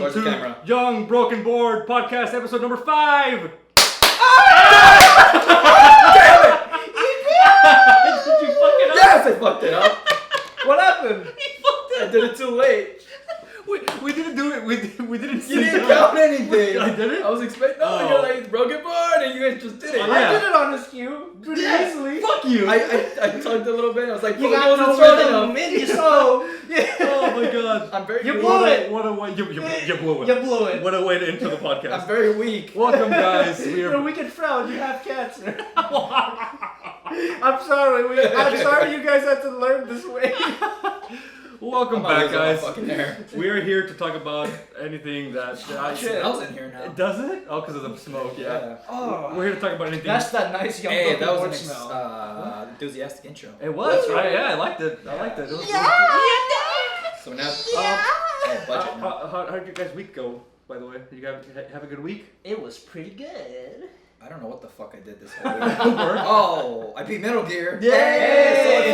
Where's the to camera? Young Broken Board Podcast episode number 5. Damn it! Did you fuck it up? Yes, I fucked it up. What happened? I did it too late. We didn't do it. We didn't. You didn't count anything. I did it? I was expecting. No, Oh. you're like broken board, and you guys just did it. Yeah. I did it on his cue pretty easily. Fuck you. I tugged a little bit. I was like, You "Fuck, got wasn't no strong rhythm enough." in you, so yeah. Oh my god. I'm very. You weak. blew it. What a way. You blew it. You blew it. What a way to enter the podcast. I'm very weak. Welcome, guys. We You're a are. wicked fraud. You have cancer. I'm sorry. I'm sorry you guys had to learn this way. Welcome I'm back, guys. Fucking hair. We are here to talk about anything that. It smells in here now. Does it? Oh, because of the smoke. Yeah. Oh, We're here to talk about anything. that's that nice young Hey, broken that was board an smell. enthusiastic intro. It was right. Yeah, I liked it. I liked it. It was So now, budget now. How did your guys' week go? By the way, you guys have a good week? It was pretty good. I don't know what the fuck I did this whole week. Oh, I beat Metal Gear. Yay!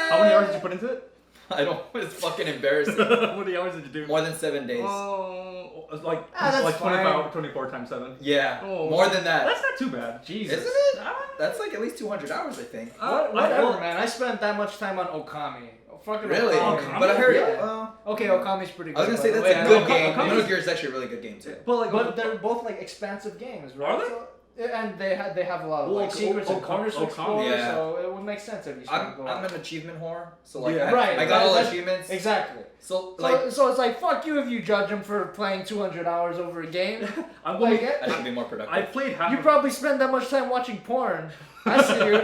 How many hours did you put into it? I don't. It's fucking embarrassing. How many hours did you do? More than 7 days. Oh, it's like that's like 24, fine. 24 times 7. Yeah, Oh, more than that. That's not too bad. Jesus. Isn't it? That's like at least 200 hours, I think. Whatever, man. I spent that much time on Okami. Fucking Really? Okami. But I heard. Yeah. Okay, Okami's pretty good. I was gonna say by the that's way. a I good know game. Okami's- Metal Gear is actually a really good game too. But they're both like expansive games, right? Are they? So, and they have a lot of Well, like secrets and corners to Okami, explore, yeah. so it would make sense if you spend I'm an achievement whore, so like Yeah. Right, I got all the that's- achievements. Exactly. So like So it's like fuck you if you judge them for playing 200 hours over a game. I'm Like, going. I should be more productive. I played half. You of- probably spend that much time watching porn. I see you.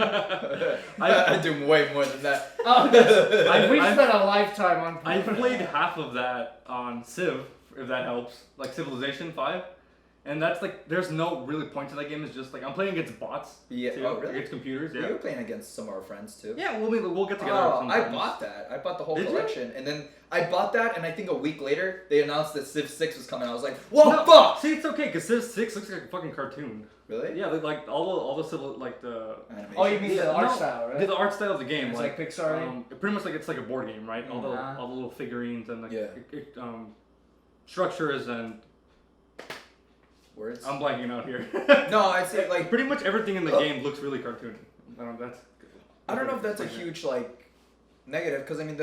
I do way more than that. We I've- spent a lifetime on porn. I played half of that on Civ, if that helps. Like Civilization 5. And that's like, there's no really point to that game. It's just like, I'm playing against bots. Yeah. Too, Oh, really? Against computers, We yeah. were playing against some of our friends too. Yeah, we'll get together. Oh, I sometimes. bought that. I bought the whole Did you? collection, and then I bought that, and I think a week later they announced that Civ 6 was coming. I was like, "Whoa, No, fuck!" See, it's okay, because Civ 6 looks like a fucking cartoon. Really? Yeah, like all the civil, like the... Animation. Oh, you mean the art No, style, right? The art style of the game. It's like Pixar. Pretty much like it's like a board game, right? All Mhm. the little figurines and like Yeah. structures and Words. I'm blanking out here. No, I'd say like Pretty much everything in the game looks really cartoony. That's. I don't know if that's a huge like negative because I mean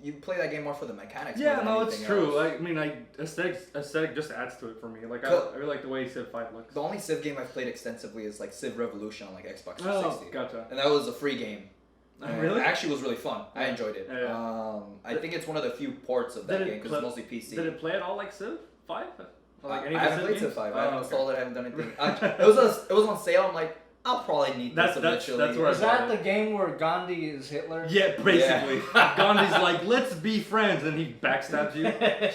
you play that game more for the mechanics. more Yeah, than no, it's anything true. else. I mean, aesthetic just adds to it for me. Like I really like the way Civ 5 looks. The only Civ game I've played extensively is like Civ Revolution on like Xbox 360. Oh, gotcha. And that was a free game. Oh, And really? It actually was really fun. I Yeah. enjoyed it. Yeah. I think it's one of the few ports of that Did it game because play- it's mostly PC. Did it play at all like Civ 5? Like I any of the haven't Civ played Civ games? 5. Oh, I haven't okay. installed it. I haven't done anything. It was on sale. I'm like, I'll probably need That's this eventually. where I Is that the game where Gandhi is Hitler? Yeah, basically. Gandhi's like, let's be friends, and he backstabs you.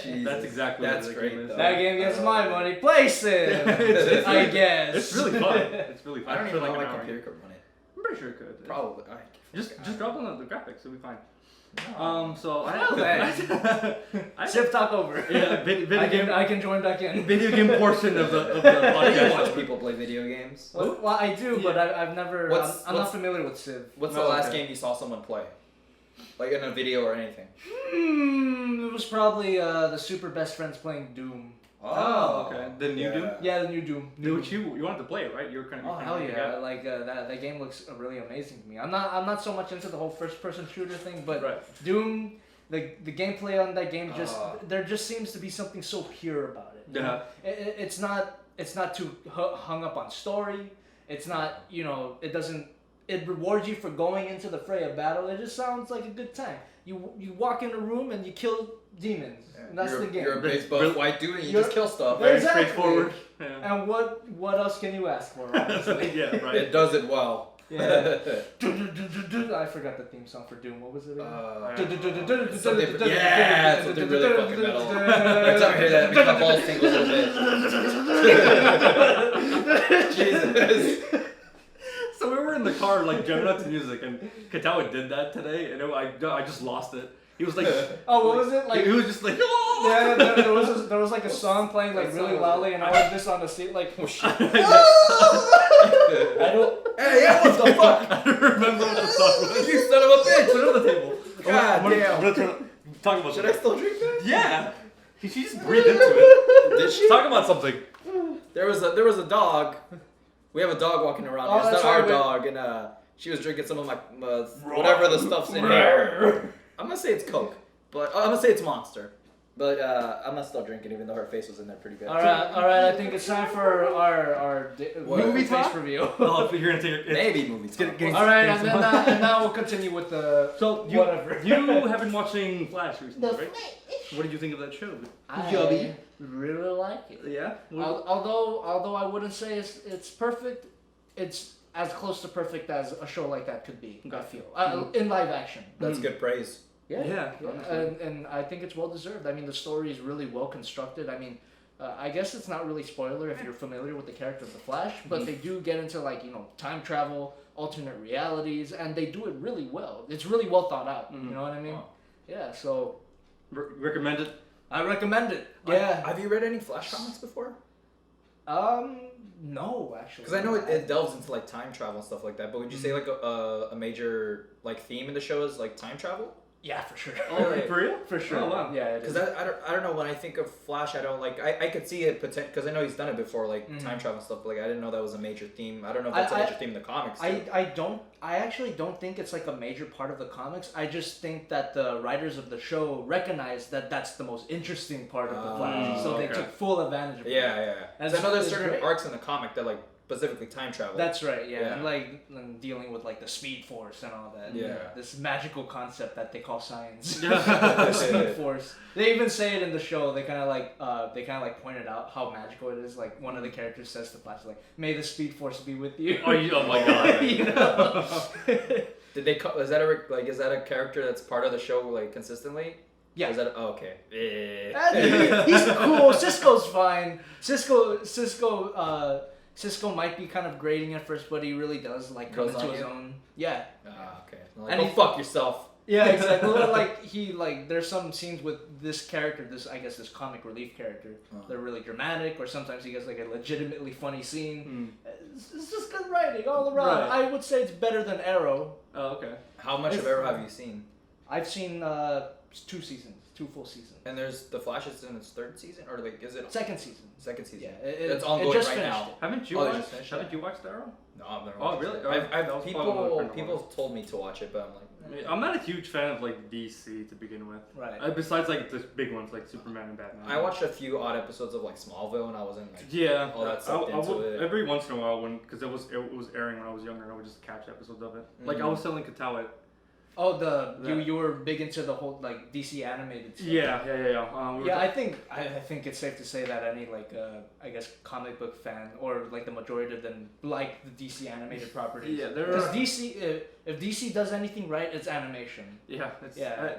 Jesus. That's exactly That's what the great, game is. though. That game gets my money. Place it. It's I really- guess. It's really fun. It's really fun. I don't It's even know like how an my hour. computer could run it. I'm pretty sure it could. Probably. Just drop on the graphics, it'll be fine. No. So Well, then. I Civ talk over. yeah, I can join back in. video game portion of the I think you podcast. watch people play video games. Well, I do, but I've never. I'm not familiar with Civ. What's No, the last okay. game you saw someone play? Like in a video or anything? It was probably the Super Best Friends playing Doom. Oh, okay. The new Doom? Yeah, the new Doom. Which you wanted to play it, right? You were kind of. Oh hell yeah! Like that game looks really amazing to me. I'm not so much into the whole first person shooter thing, but Right. Doom, the gameplay on that game there just seems to be something so pure about it. you know? It's not too hung up on story. It's not it rewards you for going into the fray of battle. It just sounds like a good time. You walk in a room and you kill demons. And that's you're, the game. You're a big buff white dude and you You're- just kill stuff. Very Exactly. straightforward. Yeah. And what else can you ask for? Honestly? Yeah, right. It does it well. Yeah. I forgot the theme song for Doom. What was it? Again? Something really fucking metal. Every time I hear that, my balls tingle a little bit. Jesus. So we were in the car, like jamming out to music, and Katawa did that today, and I just lost it. He was like, Oh, what was it? Like he was just like, oh! yeah, there was like a song playing like really loudly, and I was just on the seat like, Oh shit. I don't. Hey, yeah, what the fuck? I don't remember what the song was. You son of a bitch! Put it on the table. God I'm gonna damn. talk about Should I still drink that? Yeah. She just breathed into it. Did she? Talk about something. There was a dog. We have a dog walking around. Oh, It's that's not our right, dog, and she was drinking some of my whatever the stuff's in here. I'm gonna say it's Coke, but I'm gonna say it's Monster. But I'm gonna still drink it, even though her face was in there pretty good. All right. I think it's time for our Movie face talk? review. Oh, you're gonna take it. Maybe movie time. All right, and now we'll continue with the whatever. You have been watching Flash recently, right? What did you think of that show? I really like it. Yeah. Although I wouldn't say it's perfect, it's as close to perfect as a show like that could be. I feel in live action. That's good praise. Yeah. And I think it's well deserved. I mean, the story is really well constructed. I mean, I guess it's not really spoiler if you're familiar with the character of the Flash, but they do get into time travel, alternate realities, and they do it really well. It's really well thought out. You know what I mean? Wow. Yeah. So Recommend it. I recommend it. Yeah. Have you read any Flash comics before? No, actually. Because I know it delves into like time travel and stuff like that. But would you say like a major like theme in the show is like time travel? Yeah, for sure. Oh, for real? For sure. Oh, wow. Yeah, it Because is. I don't know, when I think of Flash, I don't like I could see it because I know he's done it before, like time travel and stuff. Like I didn't know that was a major theme. I don't know if that's a major theme in the comics. I actually don't think it's like a major part of the comics. I just think that the writers of the show recognize that that's the most interesting part of the Flash, so they took full advantage of it. Yeah. And I know there's it's certain great. arcs in the comic that like specifically time travel. That's right, yeah. Yeah. And like dealing with like the Speed Force and all that. Yeah. This magical concept that they call science. Yeah. The Speed Force. They even say it in the show. They kind of like pointed out how magical it is. Like one of the characters says to Flash, like, "May the Speed Force be with you." Oh my god. You know? Did they is that a character that's part of the show like consistently? Yeah. Or is that okay? He's cool. Cisco's fine. Cisco might be kind of grating at first, but he really does like come Goes into on his you? own. Yeah. Okay. Like, And go he- fuck yourself. Yeah, exactly. Well, like there's some scenes with this character, this comic relief character. They're really dramatic, or sometimes he gets like a legitimately funny scene. It's just good writing all around. Right. I would say it's better than Arrow. Oh, okay. How much of Arrow have you seen? I've seen 2 seasons, 2 full seasons. And there's the Flash is in its 3rd season, or like is it Second season. second season? Yeah, It's ongoing just right finished now. it. Haven't you Oh, they watched? just finished Haven't it? you watched Arrow? No, I've never Oh, watched really? it. Oh, that was People probably my friend of told me to watch it, but I'm like, I'm not a huge fan of like DC to begin with. Right. Besides like the big ones like Superman and Batman. I watched a few odd episodes of like Smallville, and I wasn't like Yeah, all that sucked into it. Every once in a while, because it was airing when I was younger, and I would just catch episodes of it. Like I was selling Katawa. Oh, you were big into the whole like DC animated stuff. Yeah. I think it's safe to say that any like I guess comic book fan or like the majority of them like the DC animated properties. Yeah, because DC if DC does anything right, it's animation. Yeah.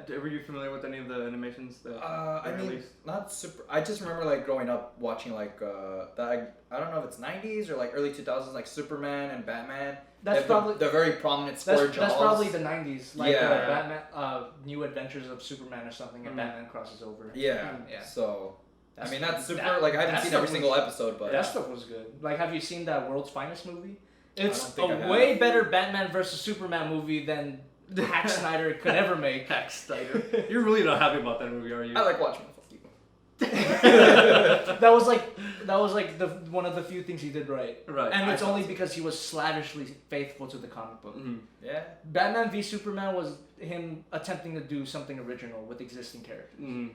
Were you familiar with any of the animations that? I mean, released? not super. I just remember like growing up watching like I don't know if it's 90s or like early 2000s, like Superman and Batman. That's probably the very prominent square jaws. That's probably the 90s, like Yeah. Batman, New Adventures of Superman or something, and Batman crosses over. Yeah. Yeah. So I mean, that's super. that- like I haven't that seen stuff every single episode, but That stuff was good. Like, have you seen that World's Finest movie? It's don't think I a have. way better Batman versus Superman movie than Hack Snyder could ever make. Hack Snyder. You're really not happy about that movie, are you? I like watching it. that was like the one of the few things he did right. Right. And it's I only thought so. because he was slavishly faithful to the comic book. Yeah. Batman v Superman was him attempting to do something original with existing characters. And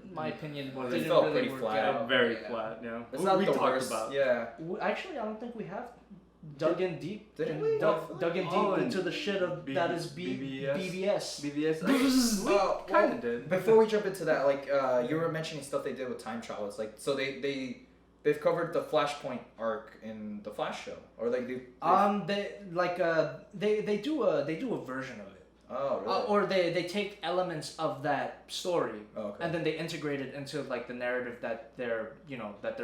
in my opinion, Well, didn't it felt really pretty work flat. out. Very Yeah. flat. Yeah. It's Who not we the talked worst. about. Yeah. Actually, I don't think we have dug in deep. Didn't we? Dug in deep into the shit of that is BBS. BBS. BBS. Kind of did. Before we jump into that, like you were mentioning stuff they did with time travel. It's like so they've covered the Flashpoint arc in the Flash show, or like they do a version of it. Oh, really? Or they take elements of that story Okay. and then they integrate it into like the narrative that they're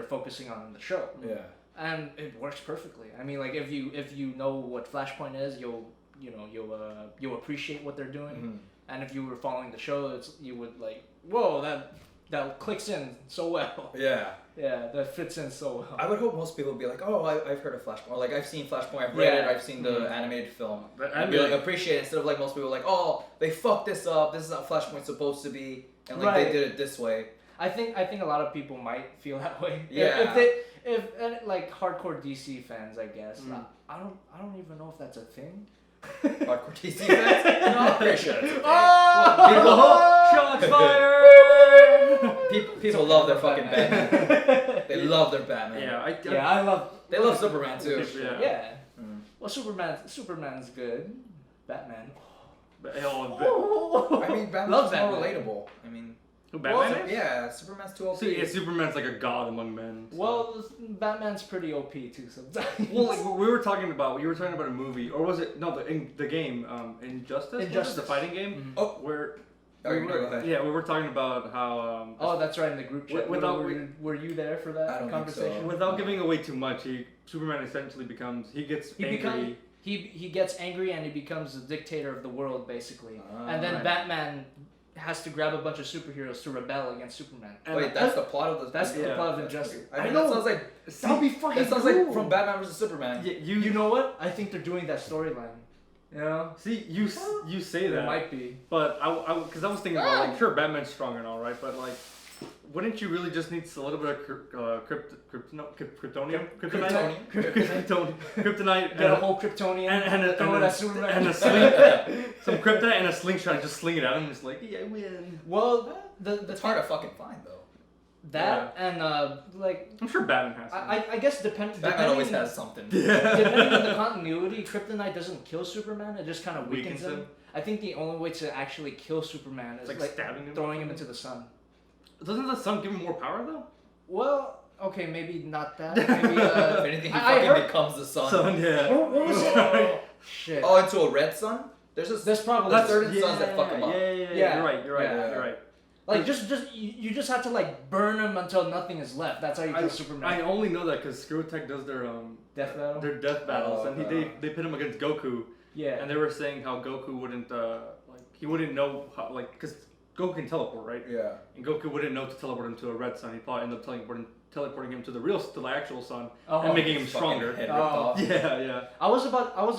focusing on in the show. Yeah. And it works perfectly. I mean, like if you know what Flashpoint is, you'll appreciate what they're doing. Mm-hmm. And if you were following the show, you would like, whoa, that clicks in so well. Yeah. Yeah, that fits in so well. I would hope most people would be like, oh, I've heard of Flashpoint, or like I've seen Flashpoint, I've read it, I've seen the animated film. But I'd be like appreciate it instead of like most people like, oh, they fucked this up. This is how Flashpoint's supposed to be, and like they did it this way. I think a lot of people might feel that way. Yeah. If like hardcore DC fans, I guess. I don't even know if that's a thing. Hardcore DC fans? No, I'm pretty sure it's a thing. Shots fired! People love their fucking Batman. They love their Batman. Yeah, I love. They love Superman too. Yeah. Well, Superman's good. Batman. I mean, Batman's Love more Batman. relatable. I mean, Who, Batman? well, yeah, Superman's too OP. So, yeah, Superman's like a god among men. So. Well, Batman's pretty OP too sometimes. Well, like, you were talking about a movie, or was it the game, Injustice? Injustice, the fighting game. Mm-hmm. Oh, Where go ahead. Yeah, we were talking about how. Oh, that's right, in the group chat. Were you there for that I don't think so. conversation? Without giving away too much, Superman essentially becomes angry. He gets angry and he becomes the dictator of the world basically, and then right. Batman has to grab a bunch of superheroes to rebel against Superman. Wait, that's the plot of the. That's the plot of Injustice. I mean, that sounds like That'd be fucking that sounds cool. like from Batman vs Superman. Yeah, You know what? I think they're doing that storyline. You know? See, you say It that, might be. but because I was thinking about like sure Batman's strong and all right, but like. Wouldn't you really just need a little bit of kryptonium? Kryptonite. Get a whole Kryptonian and throw it at Superman. And a sling, some kryptonite and a slingshot, and just sling it at him, just like, yeah, I win. Well, It's hard to fucking find though. that and like I'm sure Batman has. I guess Batman always has something. depending on the continuity, Kryptonite doesn't kill Superman. It just kind of weakens Weakens him. him. I think the only way to actually kill Superman is Like like stabbing him? throwing him into the sun. Doesn't the sun give him more power though? Well, okay, maybe not that. Maybe If anything, he I fucking heard- becomes the sun. Sun, yeah. what was it? Shit. Oh, into a red sun? There's probably That's certain suns that fuck him up. Yeah. You're right. Yeah. You're right. like you just have to like burn him until nothing is left. That's how you kill Superman. I only know that because Screwtech does their Death battle. their death battles, and they pit him against Goku, Yeah. and they were saying how Goku wouldn't he wouldn't know how because Goku can teleport, right? Yeah. And Goku wouldn't know to teleport him to a red sun. He'd probably end up teleporting him to the actual sun and making him stronger. Head ripped off. Yeah. I was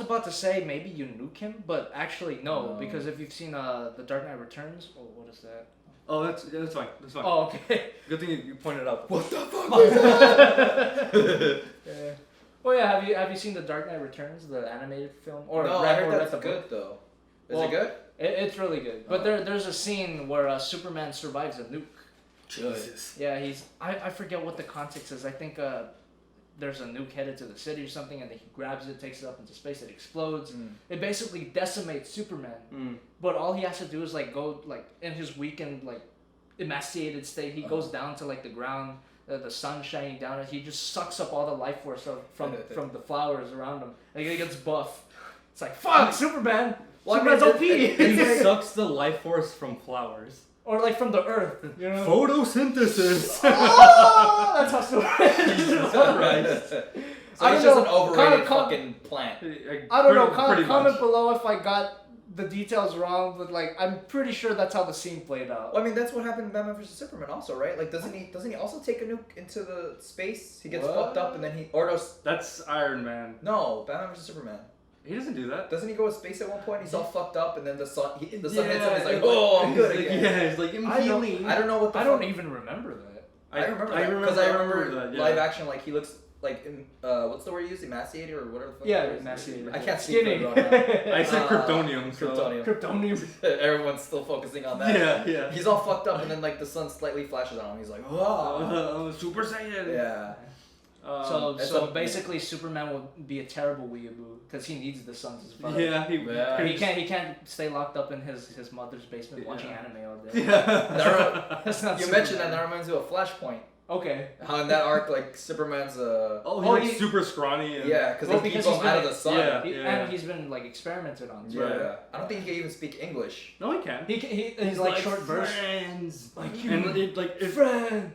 about to say maybe you nuke him, but actually no, because if you've seen The Dark Knight Returns, what is that? Oh, that's fine. That's fine. Oh, okay. Good thing you pointed out. What the fuck is that? Yeah. Well, yeah. Have you seen The Dark Knight Returns, the animated film? Or No, I heard that's good though. Is it good? It's really good. But there's a scene where Superman survives a nuke. Jesus. Yeah, I forget what the context is. I think there's a nuke headed to the city or something, and then he grabs it, takes it up into space, it explodes. It basically decimates Superman. But all he has to do is like go like in his weakened like emaciated state, he goes down to like the ground, the sun shining down, and he just sucks up all the life force from the flowers around him, and he gets buff. It's like fuck Superman. Well, Superman's OP. He sucks the life force from flowers. Or like from the earth, you know? Photosynthesis. Oh, that's how Superman is. Christ. So I he's don't just an know. overrated Com- fucking plant. I don't know. Pretty Comment much. below if I got the details wrong, but like I'm pretty sure that's how the scene played out. Well, I mean, that's what happened in Batman vs Superman, also, right? Like, doesn't he also take a nuke into the space? He gets fucked up, and then That's Iron Man. No, Batman vs Superman. He doesn't do that. Doesn't he go to space at one point? He's all fucked up, and then the sun hits him. He's like, Yeah, "Oh, I'm good like, again." Yeah, he's like, I'm healing. I don't know what the I fuck. don't even remember that. I remember that because I remember that, yeah. live action. Like he looks like what's the word you use? Emaciated or whatever. The fuck Yeah, it is. emaciated. I can't speak Skinny. for it right now. I said kryptonium. So. Kryptonium. Kryptonium. Everyone's still focusing on that. Yeah. He's all fucked up, and then like the sun slightly flashes on him. He's like, "Oh." Super Saiyan. Yeah. So basically, Superman will be a terrible weeaboo because he needs the sun to survive. Yeah, He can't stay locked up in his mother's basement watching anime all day. Yeah. That's not You Superman. mentioned that reminds me of Flashpoint. Okay. How in that arc, like Superman's He's super scrawny. And... yeah, because Well, they keep because him out of the sun. Yeah. And he's been like experimented on. Yeah. Right. I don't think he can even speak English. No, he can. He's like short bursts. Friends. Like and it, like if friend.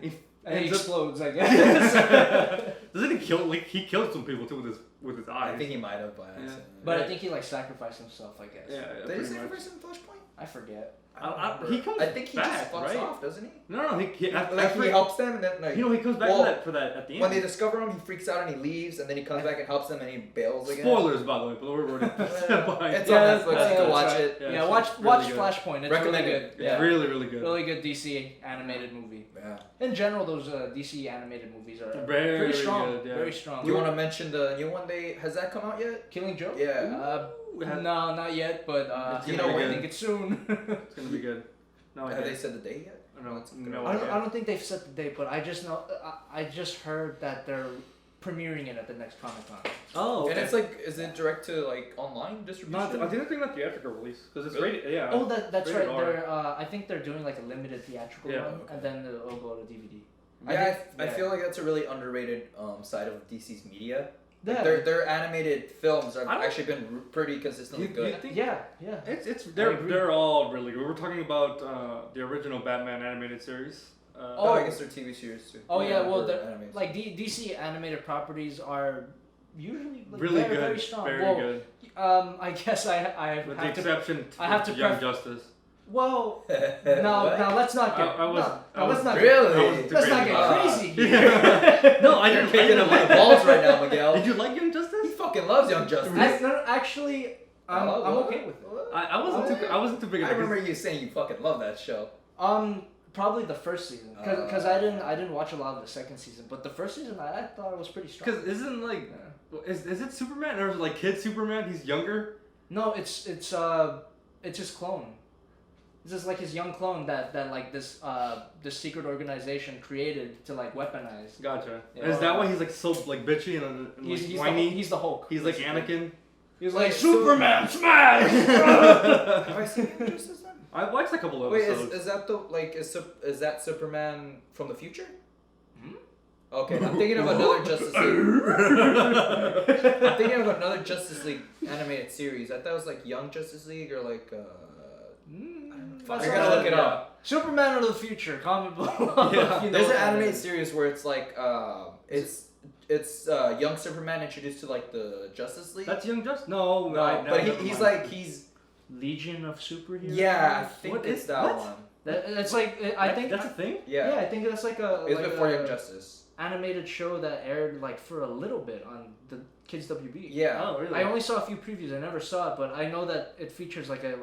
And he ends up- explodes, I guess. Doesn't he kill? Like he killed some people too with his eyes. I think he might have by accident. But I think he like sacrificed himself, I guess. Yeah. Did he pretty much. sacrifice him in Flashpoint? I forget. He comes I think he back, just fucks right? off, doesn't he? No. He Like he helps them, and then like he comes back for that at the end. when they discover him, he freaks out and he leaves, and then he comes back and helps them, and he bails again. Spoilers, by the way, but we're already behind. It's on Netflix. You can watch right. it. Yeah, it's watch really good. Flashpoint. It's Recommend really it. good. It's really, really good. Really good DC animated movie. Yeah. Yeah. In general, those DC animated movies are Very pretty strong. good, yeah. Very strong. Do you want to mention the new one? Has that come out yet? Killing Joke? Yeah. No, not yet, but You know, I think it's soon. It's gonna be good. No, Have they said the date yet? No, I don't think they've set the date, but I just know I just heard that they're premiering it at the next Comic-Con. Oh, okay. And it's like, is it direct to like online distribution? I think they're doing a theatrical release because it's Really? rated. Yeah. Oh, that's rated right. R. They're I think they're doing like a limited theatrical Yeah. run, Okay. and then it'll go to DVD. Yeah, I yeah. feel like that's a really underrated side of DC's media. Like, Yeah. their animated films have I don't- actually been pretty consistently good. You think? Yeah. They're all really good. We were talking about the original Batman animated series. Oh, I guess they're TV series too. Oh yeah, well, they're the, animated. like DC animated properties are usually like, Really very, good. very strong. Very well, good. I guess I With the have to. exception I have to Young pref- Justice. Well, What? now let's not get. I was- let's not Really? Get, let's not get Ah. crazy. No, I You're didn't. kicking him in the balls right now, Miguel. Did you like Young He Justice? fucking loves Young Justice. No, actually, I'm okay with it. I wasn't too big. I remember you saying you fucking love that show. Probably the first season, because I didn't watch a lot of the second season, but the first season I thought it was pretty strong. Because isn't like, is it Superman or is it like kid Superman? He's younger. No, it's his clone. It's just like his young clone that like this secret organization created to like weaponize. Gotcha. Yeah. Is that why he's like so like bitchy and He's like whiny? he's the Hulk. He's like basically. Anakin. He's Wait, like so- Superman smash. Have I seen Young Justice then? I watched a couple of Wait, episodes. is that the like is that Superman from the future? Hmm? Okay, I'm thinking of another Justice League. I'm thinking of another Justice League animated series. I thought it was like Young Justice League or like That's I gotta all- look it up. Superman of the future, comment below. Yeah. You know There's what an that animated is. series where it's like it's young Superman introduced to like the Justice League. That's Young Justice. No, No, but he's like Legion of Superheroes. yeah, I think What it's is- that what? one. It's like I think that's a thing. Yeah, I think that's like a it's like before a Young Justice. animated show that aired like for a little bit on the Kids WB. Yeah. Oh, really? I only saw a few previews. I never saw it, but I know that it features like a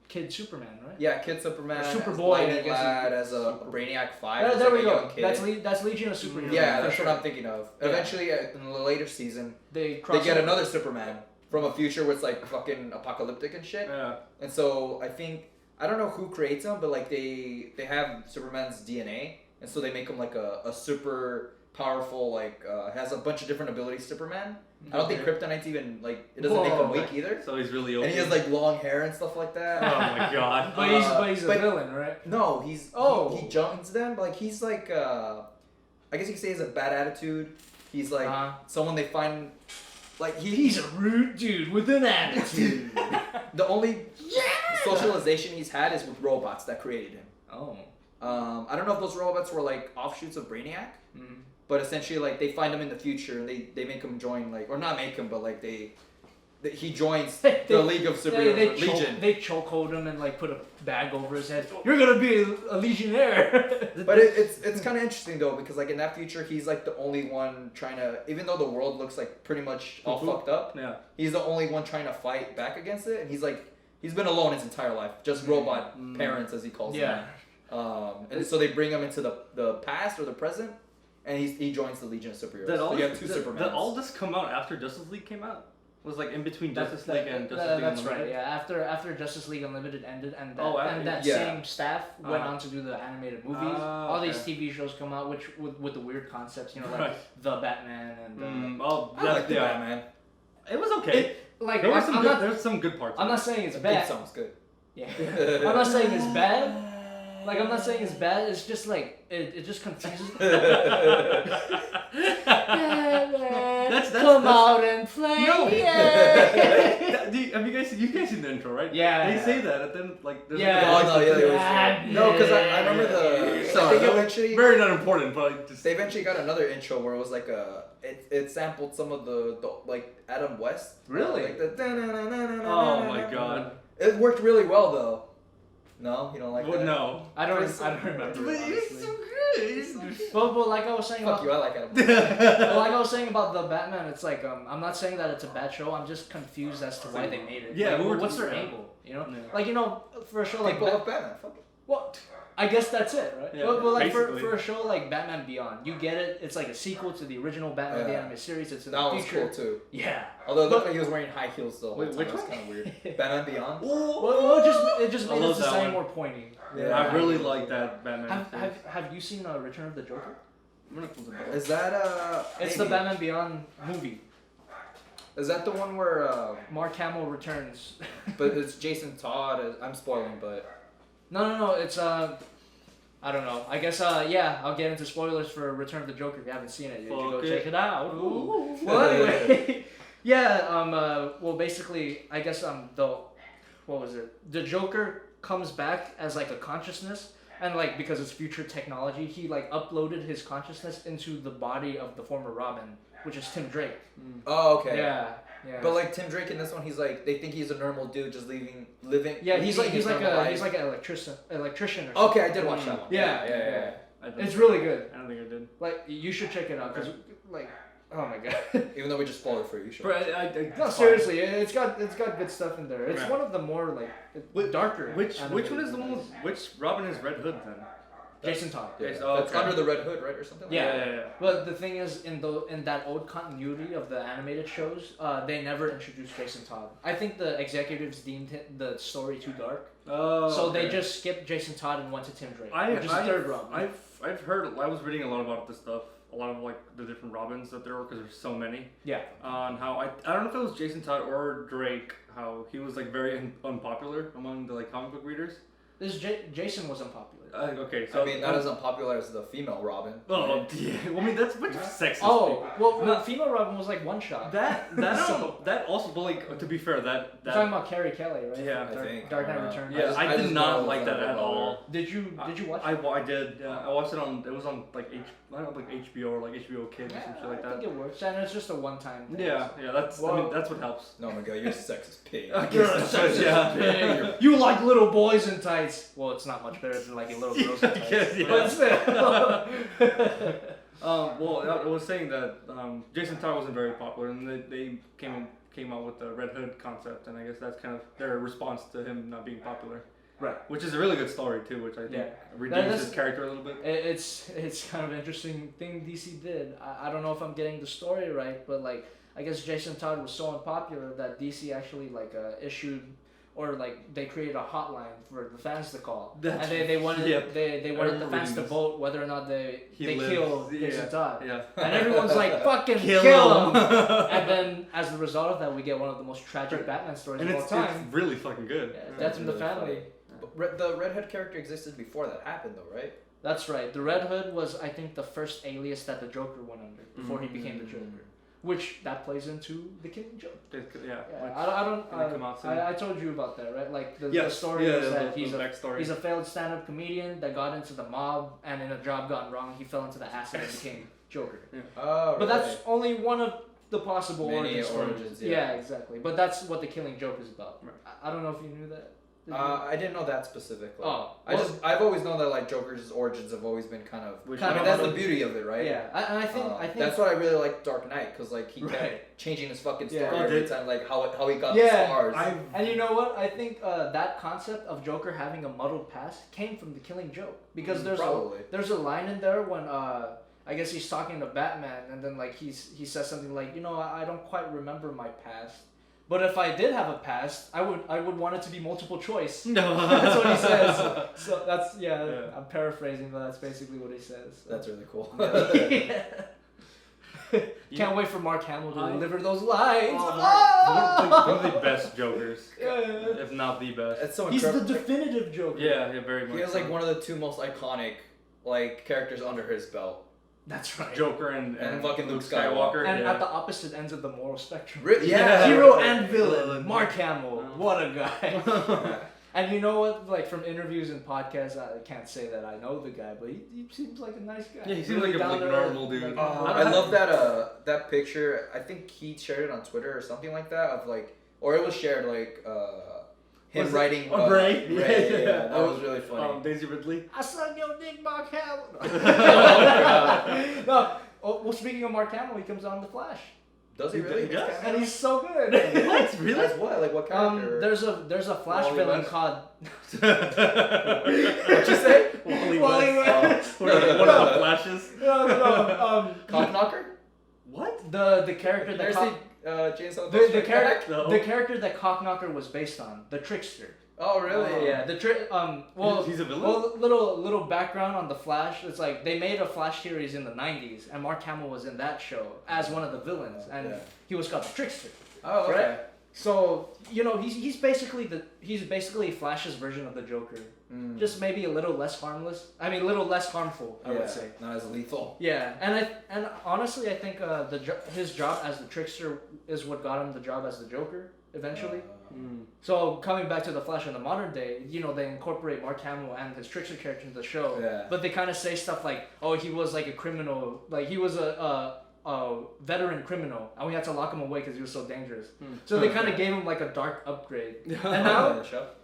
kid Superman, right? Yeah, Kid Superman, Or as Superboy, I Lightning guess Lad, as a Brainiac 5, as There like we a go. young kid. That's Legion of Superheroes. Yeah, for that's sure. what I'm thinking of. Yeah. Eventually, in the later season, They get another Superman from a future where it's like fucking apocalyptic and shit. Yeah. And so I don't know who creates them, but like they have Superman's DNA, and so they make him like a super powerful, like has a bunch of different abilities. Superman. I don't think Kryptonite's even like it doesn't make him Whoa. weak either. So he's really old. And he has like long hair and stuff like that. Oh my god. But he's a but- villain, right? No, Oh. he joins them, but like he's like I guess you could say he has a bad attitude. He's like someone they find like He's a rude dude with an attitude. the only socialization he's had is with robots that created him. Oh. I don't know if those robots were like offshoots of Brainiac, but essentially like they find him in the future and they make him join like or not make him but like he joins the League of Superheroes Legion. They chokehold him and like put a bag over his head. You're gonna be a legionnaire. But it's kind of interesting though because like in that future he's like the only one trying to even though the world looks like pretty much all fucked up. Yeah. He's the only one trying to fight back against it, and he's been alone his entire life, just robot parents as he calls them. And so they bring him into the past or the present, and he joins the Legion of Superheroes. So you have two Supermans. Did all this come out after Justice League came out? Was like in between Justice League and Justice League That's Unlimited? right. Yeah, after Justice League Unlimited ended, and that yeah. same staff went on to do the animated movies. All these TV shows come out, which with the weird concepts, you know, like the Batman and. I like the Batman. It was okay. Like There I'm was some good parts. I'm in not it. saying it's It bad. sounds good. Yeah, I'm not saying it's bad. Like I'm not saying it's bad. It's just like it just confuses. Come out and play. No. Yeah. Have you guys seen the intro, right? Yeah. They say that, and then like there's Yeah. like, Oh, no, yeah, they always Madness. No, because I remember I Sorry, think eventually very not important, but like just they eventually got another intro where it was like it sampled some of the like Adam West. Really? Like the oh my god. It worked really well though. No, you don't like Well, that? no. I don't But remember. But Honestly. it's so good. But like I was saying Fuck about you, I like Adam West. but like I was saying about the Batman, it's like I'm not saying that it's a bad show. I'm just confused as to why they made it. Yeah, like, we were what's their just- angle? You know, Yeah. like for a show like People love Batman. Fuck it. well, I guess that's it, right? Yeah, Well, like basically. for a show like Batman Beyond, you get it. It's like a sequel to the original Batman the Animated Series. It's in That the was future. cool too. Yeah. Although it looked like he was wearing high heels the whole Wait, time. which It was one? kind of weird. Batman Beyond. Well, it just I made love his that design one. more pointy. Yeah. I really like that Batman. Have you seen Return of the Joker? I'm gonna close the door. Is that It's maybe. the Batman Beyond movie. Is that the one where Mark Hamill returns. but it's Jason Todd? I'm spoiling, but No. It's I don't know. I guess yeah. I'll get into spoilers for Return of the Joker if you haven't seen it. You should go check it out. Ooh. Well, anyway, yeah. Well, basically, I guess what was it? The Joker comes back as like a consciousness, and like because it's future technology, he like uploaded his consciousness into the body of the former Robin, which is Tim Drake. oh okay. Yeah. But like Tim Drake in this one, he's like they think he's a normal dude just living. Yeah, he's like his an normal life. electrician or something. Okay, I did watch that one. Yeah. I don't It's really good. I don't think I did. Like you should check it out because like oh my god. Even though we just spoiled it for you, you should. But No, seriously, it's got good stuff in there. It's Right. one of the more like darker. Which one animated is the one? movies. Which Robin is Red Hood then? Jason Todd. Yeah. Yes, That's okay. under the Red Hood, right, or something. Like Yeah. that? But the thing is, in that old continuity of the animated shows, they never introduced Jason Todd. I think the executives deemed the story too dark, Oh. so they okay. just skipped Jason Todd and went to Tim Drake, I- which is the I've- third Robin. I've heard. I was reading a lot about this stuff. A lot of like the different Robins that there were because there's so many. Yeah. On how I don't know if it was Jason Todd or Drake. How he was like very unpopular among the like comic book readers. Jason was unpopular. Okay, so I mean, not as unpopular as the female Robin. Oh yeah, well, I mean that's a bunch of sexist. Oh, people. well, female Robin was like one shot. that So- that also, but like to be fair, You're talking that about Carrie Kelly, right? Yeah, I think. Dark Knight Returns. yeah, I I did just not know like that at all. Did you watch? I did. Yeah, I watched it on. It was on like I don't know, like HBO or like HBO Kids or some shit like I think that. it works, and it's just a one-time thing. Yeah, that's. I Well- mean, that's what helps. No, my God, you're a sexist pig. You're a sexist Yeah. pig. You like little boys in tights. Well, it's not much better than like little girls in tights. Yeah. But still. Well, I was saying that Jason Todd wasn't very popular, and they came out with the Red Hood concept, and I guess that's kind of their response to him not being popular. Right. Which is a really good story too, which I think Yeah. redeems That's- his character a little bit. It's kind of an interesting thing DC did. I don't know if I'm getting the story right, but like I guess Jason Todd was so unpopular that DC actually like issued or like they created a hotline for the fans to call, That's- and they wanted yep. they I wanted the remember fans to reading this. vote whether or not they He kill lives. Jason Todd. Yeah. And everyone's like, fucking Kill kill him. him. And then, as a result of that, we get one of the most tragic Batman stories And of all it's time. really fucking good. Yeah, Death in the really Family. funny. But the Red Hood character existed before that happened, though, right? That's right. The Red Hood was, I think, the first alias that the Joker went under before he became the Joker. Which, that plays into the Killing Joke. Yeah. Yeah, which- I don't. gonna come out soon. I told you about that, right? Like the Yes. story Yeah, is that the backstory. he's a failed stand-up comedian that got into the mob, and in a job gone wrong, he fell into the acid and became Joker. Oh, But that's only one of the possible Many origin stories. origins, Yeah. yeah. Exactly. But that's what the Killing Joke is about. Right. I don't know if you knew that. Did you? I didn't know that specifically. Oh, I've always known that like Joker's origins have always been kind of. Which kind I mean, of that's out the of- beauty of it, right? Yeah, and I think that's why I really like Dark Knight, because like he Right. kept changing his fucking story Yeah. every time, like how he got Yeah, the stars. And you know what? I think that concept of Joker having a muddled past came from the Killing Joke because there's a line in there when I guess he's talking to Batman and then like he says something like, you know, I don't quite remember my past, but if I did have a past, I would want it to be multiple choice. No. That's what he says. So that's yeah. Yeah. I'm paraphrasing, but that's basically what he says. That's really cool. Yeah. Can't wait for Mark Hamill to deliver those lines. One of the best Jokers, Yeah. if not the best. It's so He's the incredible. definitive Joker. Yeah, very much. He has like one of the two most iconic like characters under his belt. That's right. Joker and fucking Luke Skywalker. And yeah. at the opposite ends of the moral spectrum. Yeah. Hero and villain. Mark Hamill. Oh. What a guy. And you know what? Like from interviews and podcasts, I can't say that I know the guy, but he seems like a nice guy. Yeah, he seems like a down to normal earth, dude. I love that picture. I think he shared it on Twitter or something like that of like, or it was shared like him Was it- writing. Oh, Ray? Ray, Yeah. that was really funny. Daisy Ridley. I suck your dick, Mark Hamill. God. No. Oh, well, speaking of Mark Hamill, he comes on The Flash. Does he really? He does? And he's so good. What? Really? As what? Like what character? There's a Flash Wally villain West? called. What'd you say? Wally Wally West. One of the Flashes. No. Cockknocker? What? The character that There's James the Bond. character No. the character that Cockknocker was based on, the Trickster. Oh really? Yeah, well, He's a villain? Well, little background on the Flash. It's like they made a Flash series in the '90s, and Mark Hamill was in that show as one of the villains, and Yeah. he was called the Trickster. Oh okay. Right? So he's basically Flash's version of the Joker, just maybe a little less harmless. I mean, a little less harmful, I would say. Not as lethal. Yeah, and honestly, I think his job as the Trickster is what got him the job as the Joker eventually. So coming back to the Flash in the modern day, they incorporate Mark Hamill and his Trickster character into the show. Yeah. But they kind of say stuff like, "Oh, he was like a criminal, like he was a veteran criminal, and we had to lock him away because he was so dangerous." So they kind of gave him like a dark upgrade.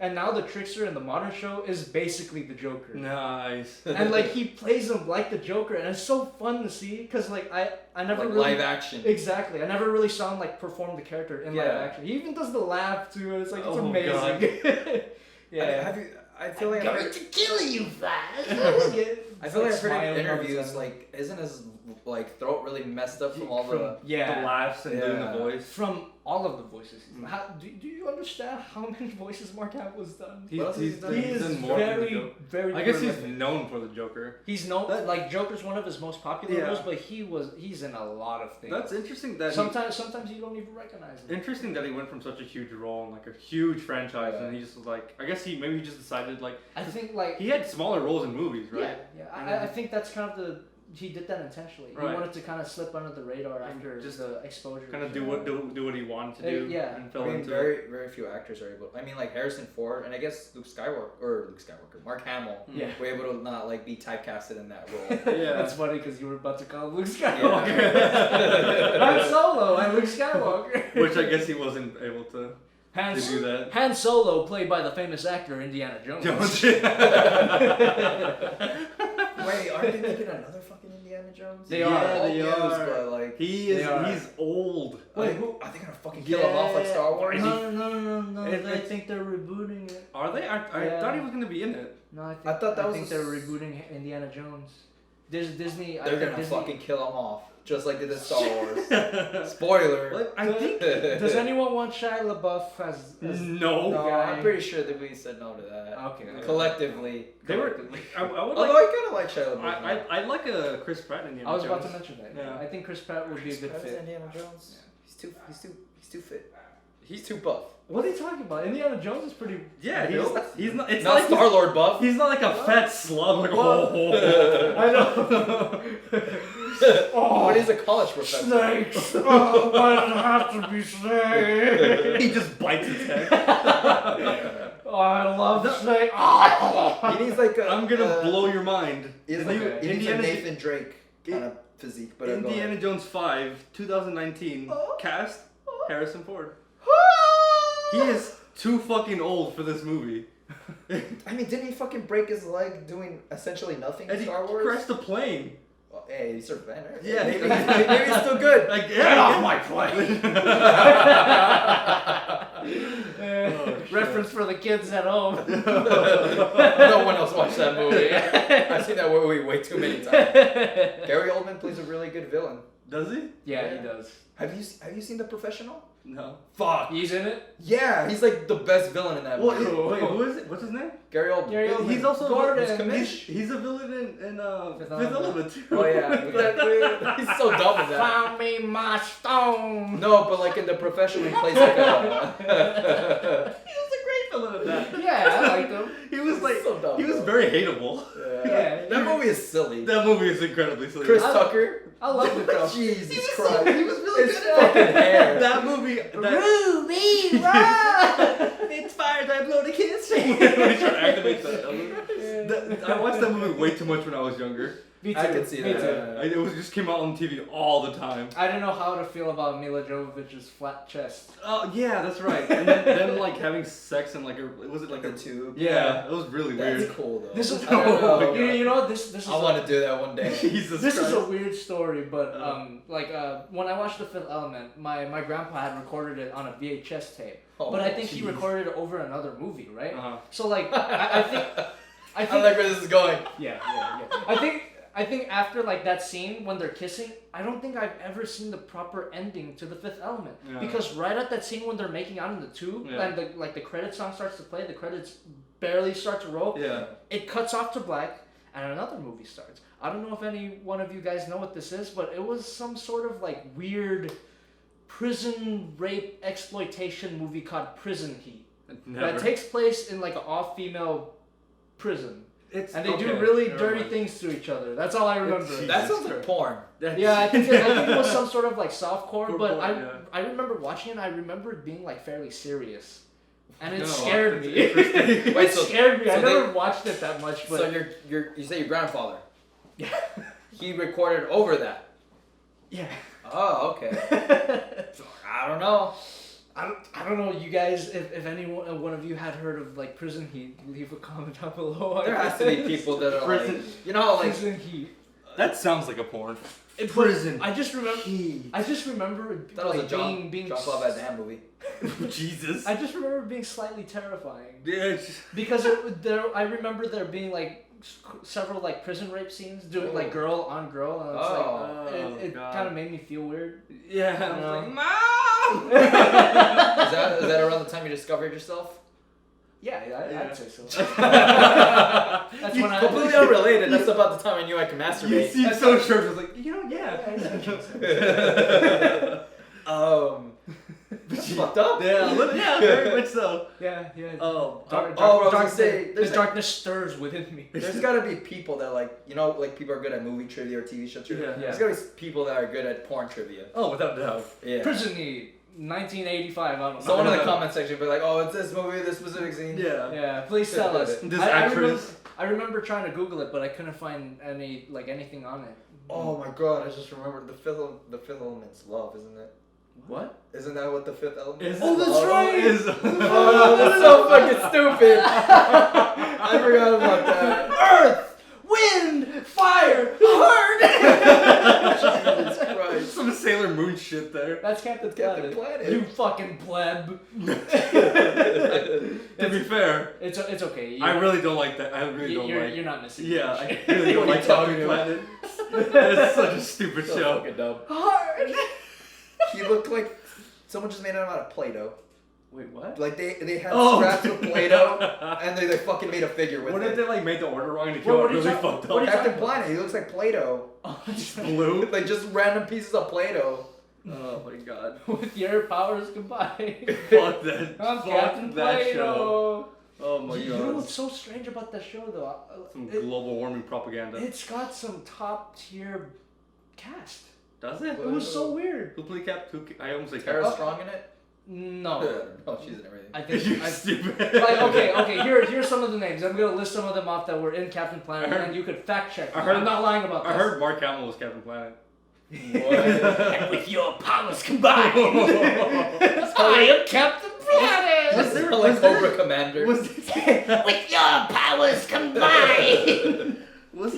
And now the Trickster in the modern show is basically the Joker. Nice. And like he plays him like the Joker, and it's so fun to see because like I never Like really live action. Exactly. I never really saw him like perform the character in live action. He even does the laugh too. And it's like it's Oh, amazing. God. Yeah. I feel like I'm going to kill you, Flash. I feel like I've heard smiling in all the interviews time. like isn't his like throat really messed up from all the The Yeah. laughs and doing the Yeah. voice. From all of the voices. Do you understand how many voices Mark Hamill has done? He's done? He is done more than the very, Joker. very. I guess he's prolific. known for the Joker. He's known like Joker's one of his most popular Yeah. roles, but he's in a lot of things. That's interesting that sometimes you don't even recognize him. Interesting that he went from such a huge role in like a huge franchise, and he just was like, I guess he just decided like I think like he had smaller roles in movies, right? Yeah. I think that's kind of he did that intentionally. Right. He wanted to kind of slip under the radar after just the exposure. Kind of do what he wanted to do. Yeah. And I fill mean, into very few actors are able. I mean, like Harrison Ford and I guess Luke Skywalker, Mark Hamill. Yeah. Were able to not like be typecasted in that role. Yeah. That's funny because you were about to call him Luke Skywalker. Han Solo and Luke Skywalker. Which I guess he wasn't able to do that. Han Solo, played by the famous actor Indiana Jones. Wait, aren't they making another fucking Indiana Jones? They are. They are. But like, He's old. Wait, are they gonna fucking kill him off like Star Wars? No. It- I think they're rebooting it. Are they? I thought he was gonna be in it. No, I thought that I was think they're rebooting Indiana Jones. There's Disney. They're gonna fucking kill him off, just like they did Star Wars. Spoiler. Like, I think. Does anyone want Shia LaBeouf as No. No, guy? I'm pretty sure that we said no to that. Okay. Collectively. They were. I would Although like. I kind of like Shia LaBeouf. I like a Chris Pratt in Indiana I was Jones. about to mention that. Yeah. I think Chris Pratt would be a good Chris Pratt fit. is Indiana Jones. He's too fit. He's too buff. What are you talking about? Indiana Jones is pretty. Yeah, built. he's not. It's Not not like Star Lord buff. he's not like a fat slug. Like What? I know. But he's a college professor. Snakes. Oh, why does it have to be snakes? he just bites his head. Oh, I love snakes. Oh. He needs like a. I'm gonna blow your mind. He needs, Okay. like, he needs a Indiana- Nathan Drake kind of physique. But Indiana Jones 5, 2019. Cast Harrison Ford. He is too fucking old for this movie. I mean, didn't he fucking break his leg doing essentially nothing in And he Star Wars? crashed a plane. Well, hey, he survived. Right? Yeah. maybe he's still good. Like, Get off my plane. Reference for the kids at home. No one else watched that movie. I've seen that movie way too many times. Gary Oldman plays a really good villain. Does he? Yeah, he does. Have you seen The Professional? No. Fuck. He's in it. Yeah, he's like the best villain in that What? movie. Wait, who is it? What's his name? Gary Oldman. Gary Oldman. He's also Gordon. He's commissioned. He's a villain in Fifth Fifth Element. Element too. Oh yeah, he's so dumb in that. Found me my stone. No, but like in The Professional, he plays like a. He was a great villain in that. Yeah, I liked him. He was like, So dumb, he was bro. very hateable. Yeah. That movie is silly. That movie is incredibly silly. Chris Tucker. I love the film. Jesus Christ. He was really His good fucking at it. hair. That movie. Ruby, run! It's fire, I blow the kiss. When he tried to activate that. I watched that movie way too much when I was younger. Me too. I could see Me that. too. It just came out on TV all the time. I didn't know how to feel about Mila Jovovich's flat chest. Oh yeah, that's right. And then like having sex and like was it like The tube. Yeah, it was really That's weird. cool though. This is I don't know. you know this is I want to do that one day. Jesus this Christ. is a weird story, but when I watched The Fifth Element, my grandpa had recorded it on a VHS tape, Oh, but I think he jeez. recorded it over another movie, right? Uh-huh. So like I think I like where this is going. yeah. I think after like that scene when they're kissing, I don't think I've ever seen the proper ending to The Fifth Element. Yeah. Because right at that scene when they're making out in the tube and the credit song starts to play, the credits barely start to roll. Yeah. It cuts off to black and another movie starts. I don't know if any one of you guys know what this is, but it was some sort of like weird prison rape exploitation movie called Prison Heat. Never. That takes place in like an all-female prison. It's And they do really dirty things to each other. That's all I remember. That sounds like porn. Yeah, I think it was some sort of like softcore, but porn, yeah. I remember watching it and I remember it being like fairly serious. And it No, scared me. it's interesting. Wait, It scared me. I so never watched it that much, but So you say your grandfather. yeah. He recorded over that. Yeah. Oh, okay. I don't know. I don't know, you guys, if any one of you had heard of like Prison Heat, leave a comment down below. There has to be people that are like, Prison- you know, like Prison Heat. That sounds like a porn. Prison. I just remember it that was like a John being Claude Van Damme movie. Jesus. I just remember it being slightly terrifying. Yeah, it's- Because I remember there being like several like prison rape scenes doing like girl on girl, and it's like it God. kind of made me feel weird. Yeah. You I was know? like, Mom! Is that around the time you discovered yourself? Yeah, Yeah. I'd say so. That's when I Completely unrelated. That's about the time I knew I could You masturbate. seem so sure. I was like, That's fucked up. yeah, very much so. yeah. Oh, I was gonna say, the darkness stirs within me. There's gotta be people that like, you know, like people are good at movie trivia or TV show trivia. Yeah. There's gotta be people that are good at porn trivia. Oh, without a doubt. Yeah. Prison Heat, 1985. I don't know. Someone in the comment section be like, oh, it's this movie, this specific scene. Yeah. Yeah, please tell us. This I actress. I remember trying to Google it, but I couldn't find anything on it. Oh my god, I just remembered the fifth element's love, isn't it? What? Isn't that what the fifth element Is is? Oh, that's right! Oh, that's so fucking stupid. I forgot about that. Earth, wind, fire, heart. Jesus Christ. Some Sailor Moon shit there. That's Captain Captain Planet. Planet. You fucking pleb. To be fair, It's okay. I really don't like that. I really don't you're, like. You're not missing. Yeah, much. I really don't What are like you talking Captain about? Planet. It's such a stupid So show. fucking dumb. Heart. He looked like someone just made him out of Play-Doh. Wait, what? Like they had Oh. scraps of Play-Doh and they fucking made a figure with What it. if they like made the order wrong and it What came out are you really talking- fucked what are up? you Captain talking about? Planet, he looks like Play-Doh. Blue. Like just random pieces of Play-Doh. Oh my god. With your powers combined. Fuck that. I'm Fuck Captain that show. Play-Doh. Oh my You know god. what's so strange about that show though? Some global warming propaganda. It's got some top tier cast. Does it? It was so weird. Who played Cap? I almost say Tara Cap. Strong in it? No. Oh, she's in everything. I think You I, stupid. like okay. Here's some of the names. I'm gonna list some of them off that were in Captain Planet, I heard- and you could fact check. I heard- I'm not lying about I this. heard Mark Hamill was Captain Planet. What? And with your powers combined, I am Captain Planet. Was there- like was there- Cobra Commander. With your powers combined. Was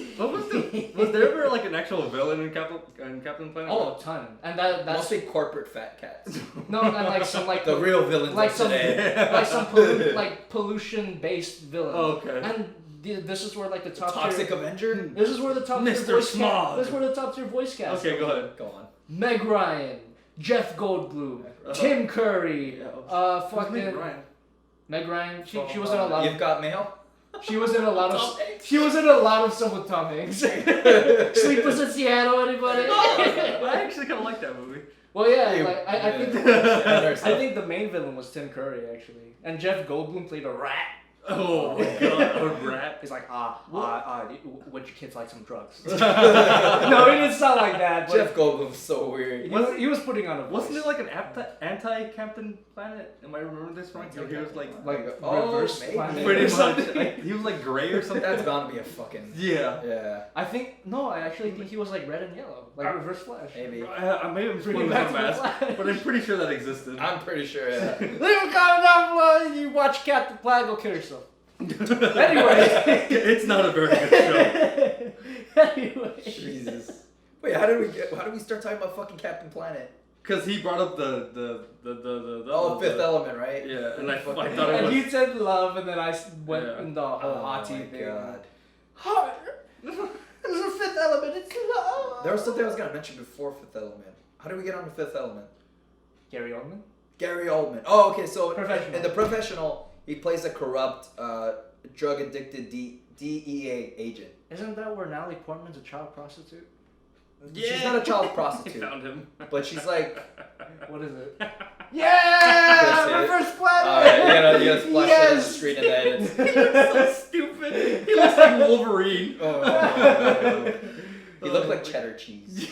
there ever like an actual villain in Captain Planet? Oh, a ton. And that's Mostly corporate fat cats. no, and like some like The real villains like of some today. like some pollution based villain. Oh, okay. And this is where like the top Toxic tier. Avenger? This is where the top tier Mr. voice Smog. cast. This is where the top tier voice cast. Okay, go ahead. Go on. Meg Ryan, Jeff Goldblum, Tim Curry, fucking Ryan. Meg Ryan. She was in a lot. You've got mail? She was in a lot Tom of. Hanks. She was in a lot of stuff with Tom Hanks. Sleepless in Seattle. Anybody? I actually kind of like that movie. Well, yeah. You- Like I think. yeah. I think the main villain was Tim Curry actually, and Jeff Goldblum played a rat. Oh my god, a rat. He's like, would your kids like some drugs? No, he didn't sound like that. But Jeff Goldblum's so weird. he was putting on a voice. Wasn't it like an anti-Captain Planet? Am I remembering this right? He was like reverse maybe. planet pretty or much. something. Like, he was like gray or something. That's bound to be a fucking. Yeah. I actually think he was like red and yellow, like Reverse Flash. Maybe. Maybe I'm just putting Back on to the mask, Flash. but I'm pretty sure that existed. I'm pretty sure. Yeah. Leave a comment down below. You watch Captain Planet, go kill yourself. Anyway, it's not a very good show. Anyway. Jesus. Wait, how did we start talking about fucking Captain Planet? Because he brought up the Fifth Element, right? Yeah, and I thought it And was. he said love, and then I went in the whole Oh Ati my thing. god. Heart. There's a fifth element. It's love. There was something I was gonna mention before Fifth Element. How did we get on the Fifth Element? Gary Oldman. Gary Oldman. Oh, okay. So Professional. in The Professional, he plays a corrupt, drug-addicted DEA agent. Isn't that where Natalie Portman's a child prostitute? She's not a child I prostitute, found him. but she's like. What is it? That's Yeah! it. Reverse Planet! Alright, you gotta splash it on the Yes! screen and then it's. He looks so stupid. He looks like Wolverine. Oh. He looked like cheddar cheese.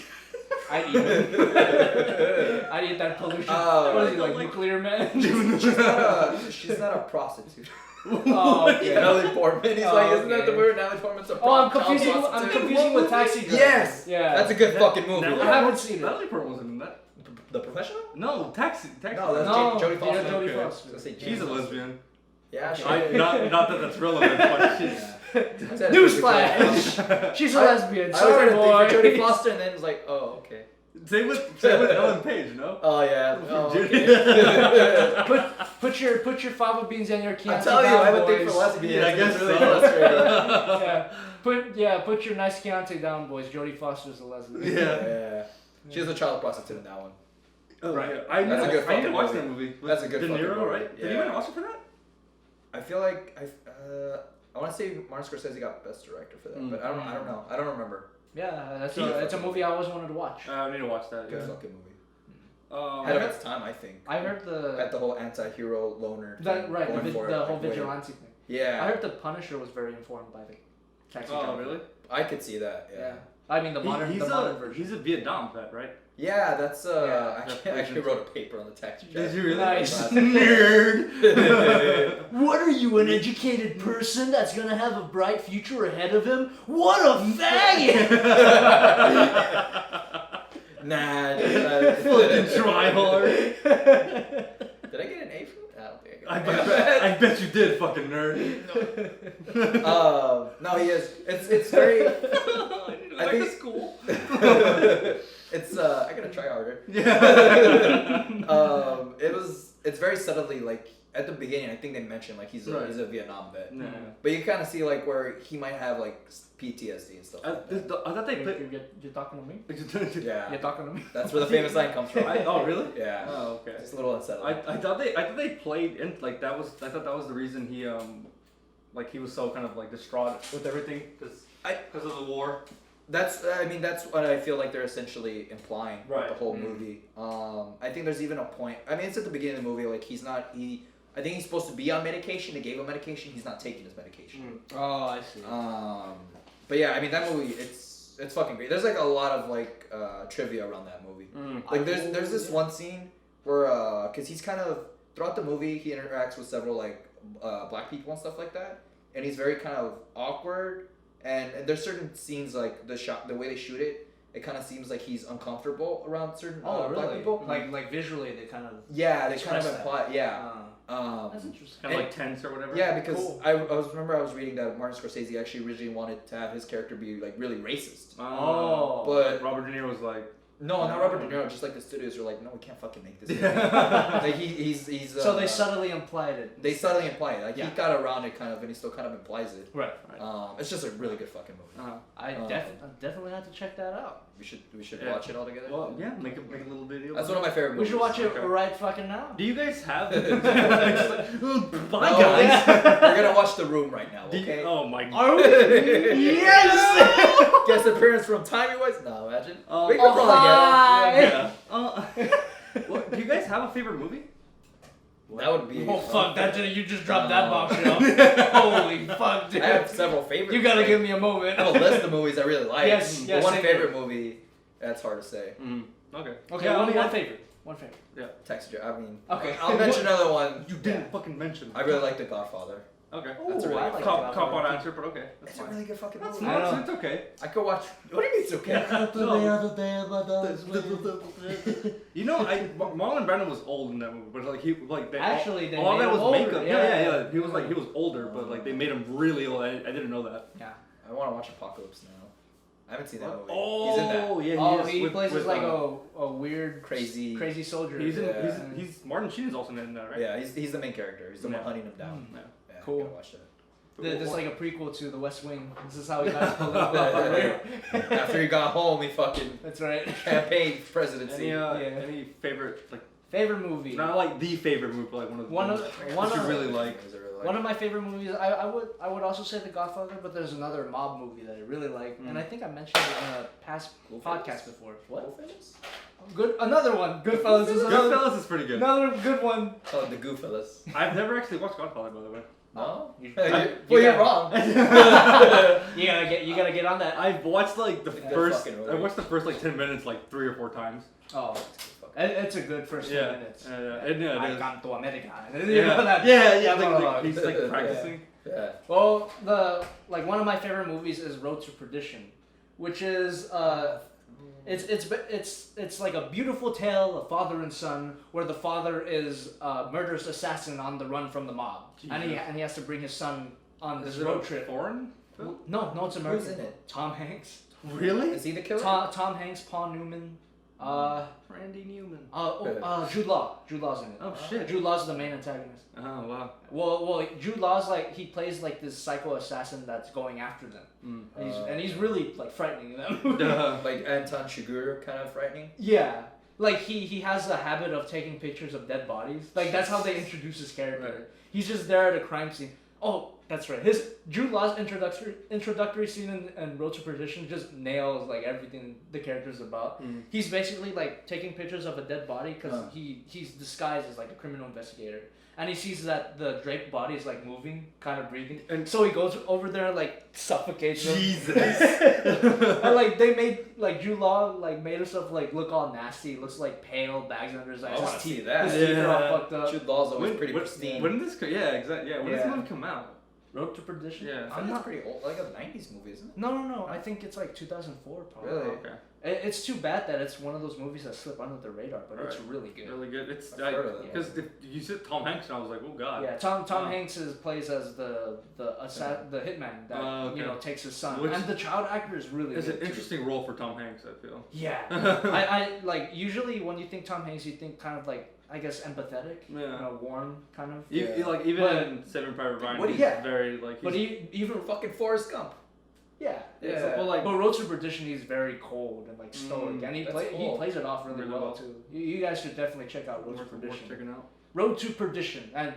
I eat it. I eat that pollution. Oh, What is he, like- like nuclear man? She's not a prostitute. Oh, okay. Natalie Portman. He's Oh, like, isn't that okay. the word? Natalie Portman's a Oh, I'm child confusing. I'm prostitute. confusing with Taxi Driver. Yes. Yeah. That's a good fucking movie. Natalie I though. haven't seen it. Natalie Portman wasn't in that. The Professional? No, Taxi. No, that's No, Jodie Foster. yeah, Jodie Okay. Foster. Let's say She's a Jodie lesbian. Yeah, she Okay. is. Not that that's relevant, but she's. Newsflash! She's a lesbian. I Sorry, was gonna think boy. Jodie Foster, and then it was like, oh, okay. Same with Ellen Page, no? Oh yeah. Oh, okay. Put your fava beans and your Chianti I'm telling you, down, I have a thing boys. for lesbians. Yeah, I guess it's really so. frustrating. Put your nice Chianti down, boys. Jodie Foster's a lesbian. Yeah. She was a child prostitute in that one. Oh, Right. yeah. I That's a good I need to fucking watch movie. that movie. With That's a good De fucking Niro, movie. right? Did he Yeah. win an Oscar for that? I feel like I want to say Martin Scorsese got Best Director for that, but I don't know. I don't remember. Yeah, that's a movie I always wanted to watch. I need to watch that. Good Yeah. fucking movie. Um, Ahead of its time, I think. I heard At the whole anti-hero loner. that thing, right going the, for it, the whole like, way- vigilante thing. Yeah. I heard the Punisher was very informed by the Taxi Oh, Driver. really? I could see that. Yeah. Yeah. I mean the modern version. He's a Vietnam vet, right? Yeah, that's Yeah, I actually wrote a paper on the taxi driver. Did you really? Nice. Nerd. What are you, an educated person that's gonna have a bright future ahead of him? What a faggot! Nah. Fucking try hard. Did I get an A for it? I don't think I got an A. I bet you did, fucking nerd. No, he is. It's very. I think it's cool. It's I gotta try harder. It's very subtly like at the beginning. I think they mentioned like he's a Vietnam vet, No. but you kind of see like where he might have like PTSD and stuff. Like that. I thought they played. You're talking to me? Yeah, You're talking to me? that's where the famous line comes from. Oh really? Yeah, Oh okay. it's a little unsettling. I thought they played in like that was I thought that was the reason he like he was so kind of like distraught with everything because of the war. That's what I feel like they're essentially implying with Right. the whole Mm. movie. I think there's even a point. I mean, it's at the beginning of the movie. Like I think he's supposed to be on medication. They gave him medication. He's not taking his medication. Oh, I see. But yeah, I mean that movie. It's fucking great. There's like a lot of like trivia around that movie. Like there's this one scene where because he's kind of throughout the movie he interacts with several like black people and stuff like that, and he's very kind of awkward. And there's certain scenes like the way they shoot it, it kind of seems like he's uncomfortable around certain black people. Like visually, they kind of. Yeah, they kind of express that. imply. Yeah. That's interesting. Kind of like tense or whatever. Yeah, because Cool. I was reading that Martin Scorsese actually originally wanted to have his character be like really racist. Oh. But Robert De Niro was like. no, not Robert De Niro. Just like the studios were like, no, we can't fucking make this. movie. Like he's. So they subtly implied it. They subtly imply it. Like Yeah. he got around it kind of, and he still kind of implies it. Right. It's just a really good fucking movie. I definitely have to check that out. We should Yeah. watch it all together. Well, yeah, make a little video. That's one of my favorite We movies. should watch it Okay. right fucking now. Do you guys have? Bye, No, guys. We're gonna watch The Room right now. Do you- Okay. oh my Are we? Yes! Guest appearance from Timey Wise. No, imagine. Oh, We could probably hi. Yeah. Well, do you guys have a favorite movie? That would be. Oh fuck! You just dropped that bombshell. Holy fuck, dude! I have several favorites. You gotta give me a moment. I have a list of movies I really like. Yes, But one same favorite here. movie, that's hard to say. Okay. Okay, Yeah, one favorite. One favorite. Yeah. Taxi Driver. I mean, Okay. I'll mention another one. You didn't fucking mention. I really like The Godfather. Okay. That's a really I good like film. that. Cop out answer, but okay. That's It's a fine. really good fucking That's movie. I know. it's okay. I could watch. What do you mean it's okay? You know, Marlon Brando was old in that movie, but like they Actually, they a lot of made that was him older. makeup. Yeah. He was older, but like they made him really old. I didn't know that. Yeah. I want to watch Apocalypse Now. I haven't seen that movie. Oh, He's in that. yeah. Oh, is he with- plays with, as like a weird, crazy soldier. He's in. Yeah. He's Martin Sheen is also in that, right? Yeah, he's the main character. He's the one Yeah. hunting him down. Yeah. Yeah, Cool. Gotta watch that. This is like a prequel to The West Wing. This is how he got his political career. After he got home, he fucking That's right. campaigned for presidency. Any favorite like Favorite movie. not like the favorite movie, but like one of you really like. One of my favorite movies. I would also say The Godfather, but there's another mob movie that I really like, and I think I mentioned it in a past podcast before. What? Good. Another one. Goodfellas is another. Goodfellas is pretty good. Another good one. Oh, the Goodfellas. I've never actually watched Godfather, by the way. No? You're You're wrong. You gotta get on that. I've watched like the Good first. fucking movie. I watched the first like 10 minutes like 3 or 4 times. Oh, it's a good first 10 minutes. It I is. come to America. Yeah. That monologue. Like, he's like practicing. Yeah. Well, one of my favorite movies is Road to Perdition, which is it's like a beautiful tale of father and son, where the father is a murderous assassin on the run from the mob, and he has to bring his son on this road trip. Foreign? No, it's American. Who's in it? Tom Hanks. Really? Is he the killer? Tom Hanks, Paul Newman. Randy Newman. Jude Law. Jude Law's in it. Oh shit. Jude Law's the main antagonist. Oh wow. Well, Jude Law's like he plays like this psycho assassin that's going after them, and he's really like frightening in that movie. Like Anton Chigurh, kind of frightening. Yeah, like he has a habit of taking pictures of dead bodies. Like that's how they introduce his character. Right. He's just there at a crime scene. Oh, that's right. His Jude Law's introductory scene in Road to Perdition just nails like everything the character's about. He's basically like taking pictures of a dead body because he's disguised as like a criminal investigator, and he sees that the draped body is like moving, kind of breathing, and so he goes over there and like suffocates them. Jesus. And like they made like Jude Law like made himself like look all nasty. He looks like pale, bags under his eyes. I want to see that. His teeth are all fucked up. Jude Law's always pretty pristine. When did this? Yeah, exactly. Yeah. When does this movie come out? Road to Perdition? Yeah. I'm not pretty old, like a 90s movie, isn't it? No. I think it's like 2004 probably. Really? Okay. It's too bad that it's one of those movies that slip under the radar, but it's really good. Really good. It's I've heard of it. because you said Tom Hanks and I was like, oh god. Yeah, Tom Hanks plays as the hitman that takes his son, and the child actor is really. It's an good too. interesting role for Tom Hanks, I feel. Yeah, I like usually when you think Tom Hanks, you think kind of like I guess empathetic, warm kind of. Like even in Saving Private Ryan, he's very like. But even fucking Forrest Gump. Yeah. But Road to Perdition, he's very cold and like stoic, and he plays it off really well too. You guys should definitely check out Road to Perdition. Checking out. Road to Perdition, and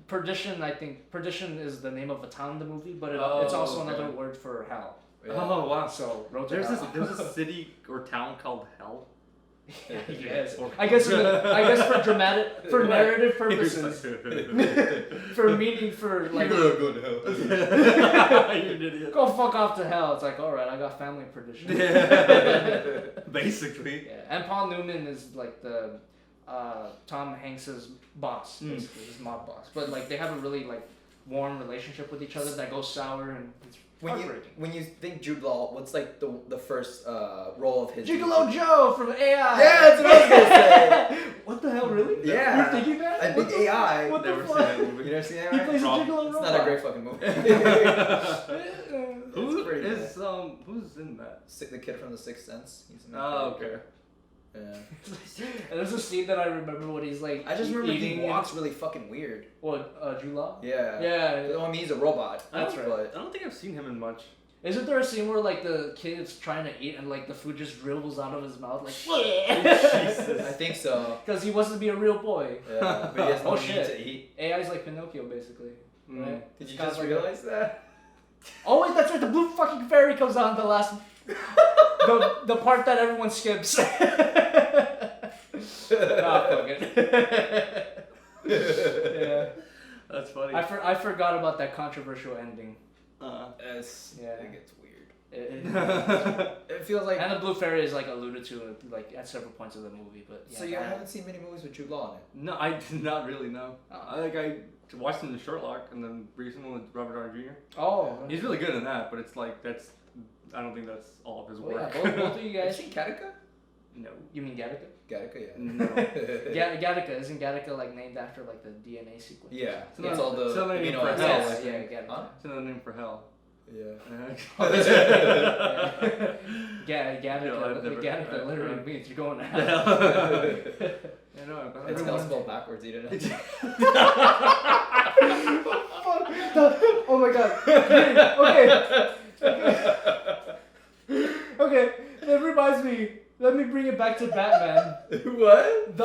Perdition, I think Perdition is the name of a town in the movie, but it's also another word for hell. Yeah. Oh wow! So Road to there's Hell. there's a city or town called Hell. Yes. I guess for narrative purposes, for meaning for like. You're gonna go to hell. You're an idiot. Go fuck off to hell. It's like, all right, I got family Perdition. Basically. Yeah. And Paul Newman is like the Tom Hanks's boss, basically his mob boss. But like they have a really like warm relationship with each other that goes sour, and it's heartbreaking. When you think Jude Law, what's like the first role of his? Gigolo Joe from AI. Yeah, that's what I was gonna say. What the hell, really? Yeah. You're thinking that? I think AI. What the Never fuck? seen that movie. You never seen that? He Right? plays a gigolo It's robot. not a great fucking movie. Who pretty is who's in that? The kid from The Sixth Sense. He's the main Oh, character. okay. Yeah. And there's a scene that I remember when he's like I just remember eating. he walks really fucking weird. What, Jude Law? Yeah. Yeah. I mean, he's a robot. That's right. But I don't think I've seen him in much. Isn't there a scene where like the kid is trying to eat and like the food just dribbles out of his mouth like I think so. because he wants to be a real boy. Yeah. But he has no Oh, need shit. to eat. AI's like Pinocchio basically. Right? Did you Kinda just like realize that? Oh wait, that's right. The blue fucking fairy comes on the last, the part that everyone skips. Nah, fuck it. Yeah. That's funny. I forgot about that controversial ending. It gets weird. It It feels like. and the Blue Fairy is like alluded to like at several points of the movie, but yeah, So you haven't seen many movies with Jude Law in it? No, I did not really know. Oh. I watched him in Sherlock and then recently with Robert Downey Jr. Oh, He's really good in that, but it's like I don't think that's all of his well, work. yeah, both of you Have you guys. seen Gattaca? No. You mean Gattaca? Gattaca, yeah. No. Gattaca, isn't Gattaca like named after like the DNA sequence? Yeah, It's it's all the another name amino for acids. hell. Yes, yeah, Gattaca. Huh? It's another name for hell. Yeah. Gattaca, No, I've never- Gattaca literally right. means you're going to Yeah. hell. Yeah, no, It's Everyone- spelled backwards, you didn't know? Oh my god. Okay, that reminds me. Let me bring it back to Batman. What?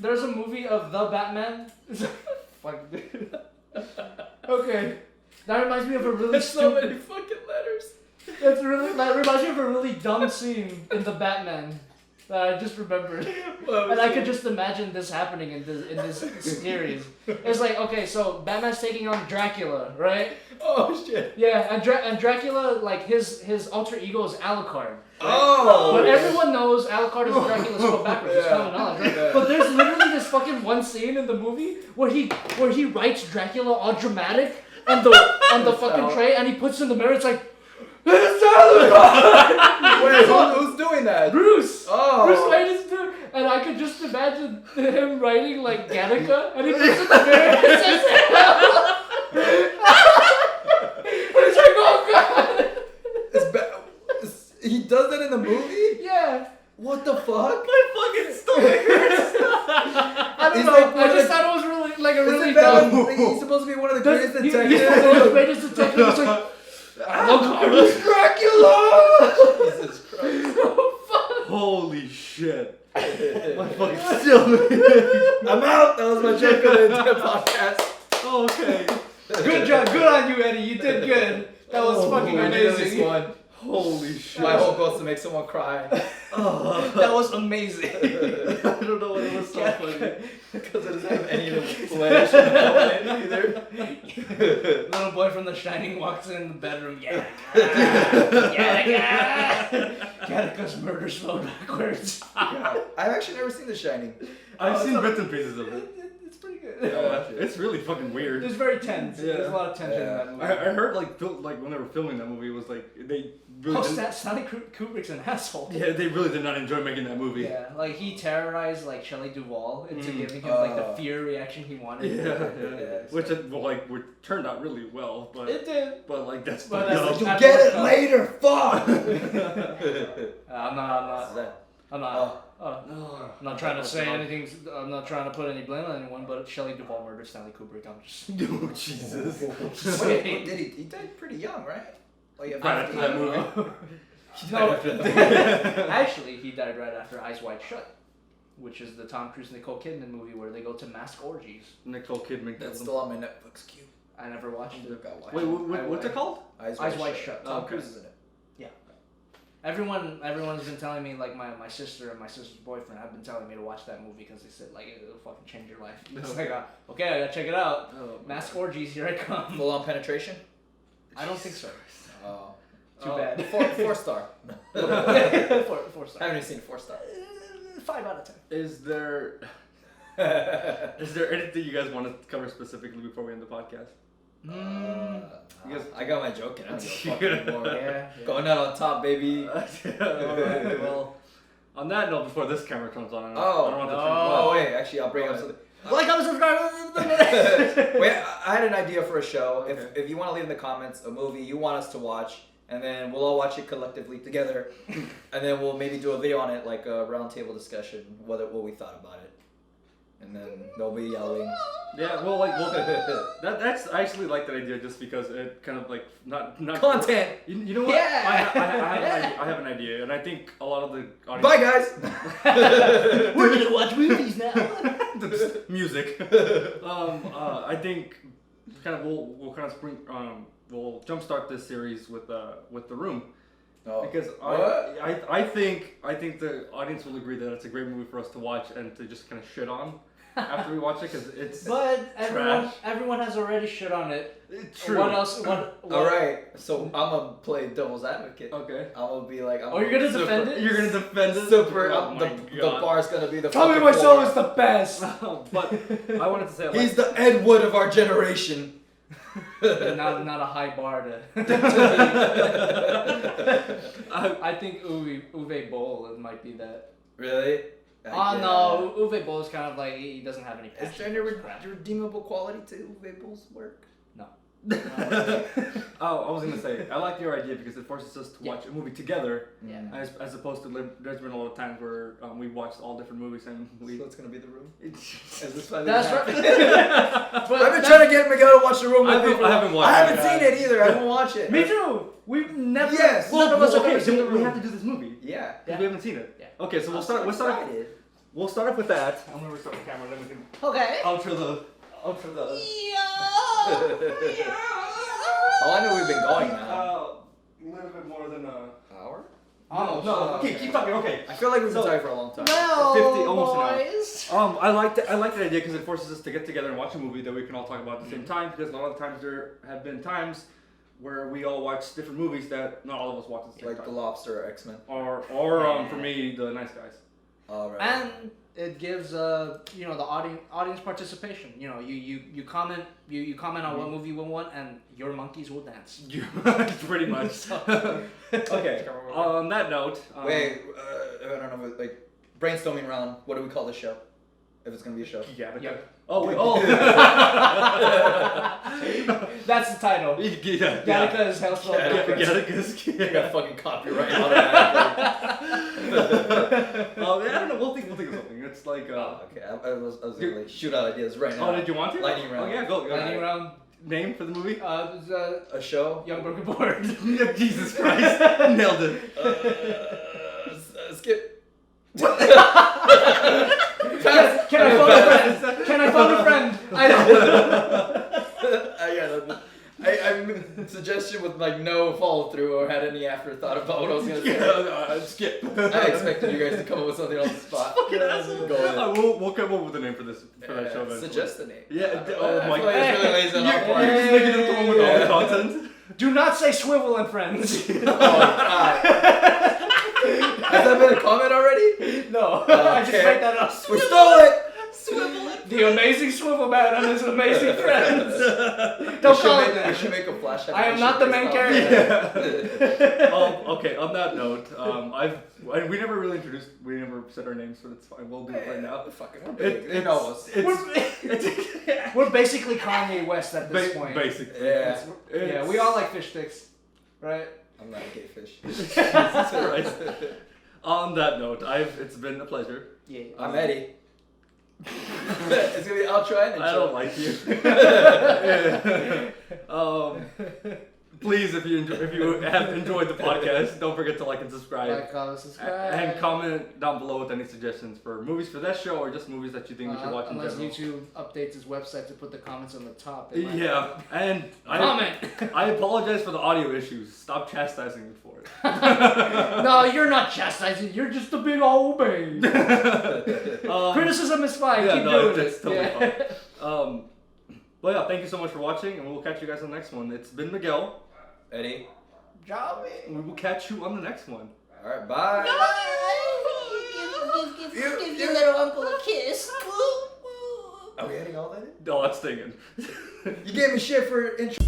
There's a movie of the Batman. Fuck. Okay, that reminds me of a really There's so stupid. many fucking letters. That reminds me of a really dumb scene in the Batman that I just remembered. And I could just imagine this happening in this series. It's like, okay, so Batman's taking on Dracula, right? Oh shit. Yeah, and Dracula, like his alter ego is Alucard. Oh. But everyone knows Alucard is Dracula spelled backwards. It's common knowledge, right? Yeah. But there's literally this fucking one scene in the movie where he writes Dracula all dramatic on the fucking tray, and he puts it in the mirror. It's like, it's Alucard. Wait, who's doing that? Bruce. Oh. Bruce Wayne is doing, and I could just imagine him writing like Gattaca, and he puts it in the mirror and says hell. And it's like, oh god. He does that in the movie? Yeah. What the fuck? My fucking stomach hurts. I don't He's know. like I one just of- thought it was really like a really Isn't that dumb. like, he's supposed to be one of the greatest He's detectives? the greatest detective. It's like, Alucard is Dracula! Jesus Christ. Holy shit. My Fucking stomach. I'm out. That was my joke on the entire podcast. Okay. good job. Good on you, Eddie. You did good. That was fucking I knew this amazing. one. Holy shit. My whole goal is to make someone cry. That was amazing. I don't know what it was so funny. Because it doesn't have any of the letters in it either. Little boy from The Shining walks in the bedroom. Yeah. Gattaca's murder spelled backwards. Yeah. I've actually never seen The Shining. I've seen so- bits and pieces of it. It's pretty good. It's really fucking weird. It's very tense. Yeah. There's a lot of tension in that movie. I heard like when they were filming that movie, it was like they really didn't, Stanley Kubrick's an asshole. yeah, they really did not enjoy making that movie. Yeah, like he terrorized like Shelley Duvall into giving him like the fear reaction he wanted. Yeah. so- Which turned out really well, but It did. like that's But fucked that's up. the- You'll get it later, fuck! I'm not trying to say anything. I'm not trying to put any blame on anyone, but Shelley Duvall murdered Stanley Kubrick. I'm just. Oh Jesus! Wait, did he died pretty young, right? Like Right after that movie. No, actually, he died right after Eyes Wide Shut, which is the Tom Cruise Nicole Kidman movie where they go to mask orgies. Nicole Kidman. That's still on my Netflix queue. I never watched it. Wait, what's it called? Eyes Wide Shut. Oh, Tom okay. Cruise is in it. Yeah. Everyone's been telling me, like my sister and my sister's boyfriend have been telling me to watch that movie because they said like it'll fucking change your life. It's like, okay, I gotta check it out. Oh, Mask orgies, here I come. Full on penetration? I don't think so. Oh. Too bad. 4 star. 4 star. I haven't even seen 4 star. 5 out of 10. Is there anything you guys want to cover specifically before we end the podcast? I got my joke and I don't give a fuck anymore. Yeah. Going out on top, baby. Alright, well, on that note, before this camera comes on, I don't want to Oh, wait, actually, I'll bring up something. Like, comment, subscribe. Wait, I had an idea for a show. Okay. If you want to leave in the comments a movie you want us to watch, and then we'll all watch it collectively together, and then we'll maybe do a video on it, like a roundtable discussion, what we thought about it, and then they'll be yelling. Yeah, that's I actually like that idea just because it kind of like not Content. You know what? Yeah. I have an idea, and I think a lot of the audience. Bye, guys. We're gonna watch movies now. Music. I think kind of we'll kind of we'll jumpstart this series with the Room. Oh. Because What? I think the audience will agree that it's a great movie for us to watch and to just kind of shit on. after we watch it because it's. But everyone has already shit on it. True. What else? What? All right, so I'm gonna play devil's advocate. Okay. I'm gonna be like, Oh, you're gonna defend it? You're gonna defend it. Super. Oh my the God. bar's gonna be the. Tommy fucking Wiseau floor. is the best. But I wanted to say He's the Ed Wood of our generation. not a high bar to. I think Uwe Boll might be that. Really? Oh no, Uwe Boll is kind of like he doesn't have any. Is passion there any for his craft. redeemable quality to Uwe Boll's work? No. Oh, I was gonna say I like your idea because it forces us to watch a movie together, Yeah. as opposed to there's been a lot of times where we watched all different movies and we. So it's gonna be The Room. Is this finally That's gonna right. happen? But I've been trying to get Miguel to watch The Room with me. I haven't watched I it. haven't seen it either. I won't watch it. Me too. We've never. Yes. None of us have okay, ever seen so The we Room. have to do this movie Yeah. because we haven't seen it. Yeah. Okay, so we'll start. We'll start off with that. I'm gonna restart the camera. Then we can Okay. outro the. How long have we been going now? A little bit more than a. Hour? Almost. No, okay, keep talking. Okay. I feel like we've been So- talking for a long time. Well, 50, almost an hour. boys. I like that idea because it forces us to get together and watch a movie that we can all talk about at the same time. Because a lot of times there have been times where we all watch different movies that not all of us watch at the same Like The time. Lobster or X-Men. Or for me, The Nice Guys. Alright. And it gives the audience participation. You know, you comment on what movie you want, and your monkeys will dance. Pretty much. Okay. On that note. Wait, I don't know, but, like, brainstorming round. What do we call this show? If it's gonna be a show. Gattaca. Yep. Oh wait. Oh. That's the title. Yeah. Gattaca is hell spelled backwards. Gattaca's. You got fucking copyright automatically. I don't know. We'll think of something. It's like. Okay, I was gonna like shoot out ideas right now. Oh, did you want to? Lightning round. Oh yeah, go. Lightning round. Name for the movie? A show? Young Broken Board. Jesus Christ! Nailed it. Skip. Can I phone a friend? Can I phone a friend? I suggestion with like no follow through or had any afterthought about what I was gonna say. Skip. I expected you guys to come up with something on the spot. Fucking asshole. Go with it. We'll come up with a name for that show. Eventually. Suggest the name. Yeah. I Oh my feel like it's really lazy on our part. You're just making it the one with all the content. Do not say Swivel and Friends. Oh God. Has that been a comment already? No, I just made that up. We stole it. The Amazing Swivel Man and his amazing friends. Don't call it We that. should make a flash. I am not the main character. Okay. On that note, we never really introduced. We never said our names, so it's fine. We'll do it right now. Fucking we're big. They know us. We're basically Kanye West at this point. Basically. Yeah. Yeah, we all like fish sticks, right? I'm not a gay fish. Jesus Christ. On that note, it's been a pleasure. Yeah. I'm Eddie. It's gonna be outro and intro. I don't like you. Please, if you have enjoyed the podcast, don't forget to like and subscribe. Like, comment, subscribe. And comment down below with any suggestions for movies for that show or just movies that you think we should watch in unless general. YouTube updates his website to put the comments on the top. Yeah, and Comment. I apologize for the audio issues. Stop chastising me for it. No, you're not chastising. You're just a big old babe. Criticism is fine. Yeah, Keep no, doing it's it. totally Yeah. fine. But yeah, thank you so much for watching, and we'll catch you guys on the next one. It's been Miguel. Eddie. Johnny. We will catch you on the next one. Alright, bye. Give your little uncle a kiss. Are we adding all that in? No, that's staying in. You gave me shit for intro.